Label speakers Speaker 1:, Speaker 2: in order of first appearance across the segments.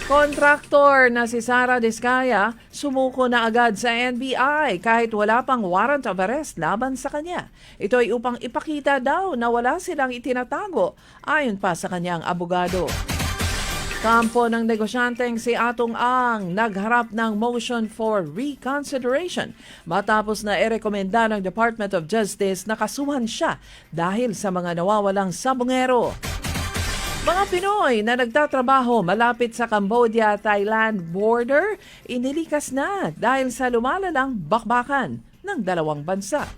Speaker 1: Kontraktor na si Sara Diskaya sumuko na agad sa NBI kahit wala pang warrant of arrest laban sa kanya. Ito ay upang ipakita daw na wala silang itinatago ayon pa sa kanyang abogado. Kampo ng negosyanteng si Atong Ang nagharap ng motion for reconsideration matapos na irekomenda ng Department of Justice na kasuhan siya dahil sa mga nawawalang sabongero. Mga Pinoy na nagtatrabaho malapit sa Cambodia-Thailand border, inilikas na dahil sa lumalalang bakbakan ng dalawang bansa.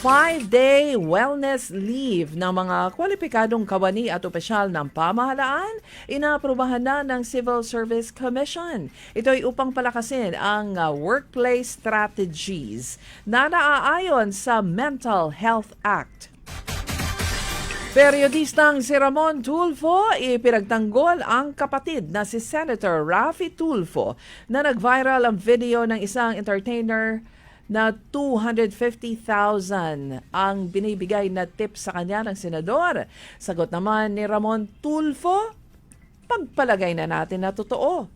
Speaker 1: 5-day wellness leave ng mga kwalipikadong kawani at opisyal ng pamahalaan, inaaprubahan na ng Civil Service Commission. Ito ay upang palakasin ang workplace strategies na naaayon sa Mental Health Act. Periodistang si Ramon Tulfo, ipinagtanggol ang kapatid na si Senator Raffy Tulfo na nag-viral ang video ng isang entertainer na 250,000 ang binibigay na tip sa kanya ng senador. Sagot naman ni Ramon Tulfo, pagpalagay na natin na totoo.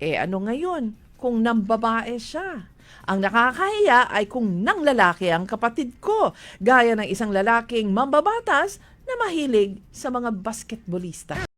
Speaker 1: Ano ngayon kung nambabae siya? Ang nakakahiya ay kung nang lalaki ang kapatid ko, gaya ng isang lalaking mambabatas na mahilig sa mga basketbolista.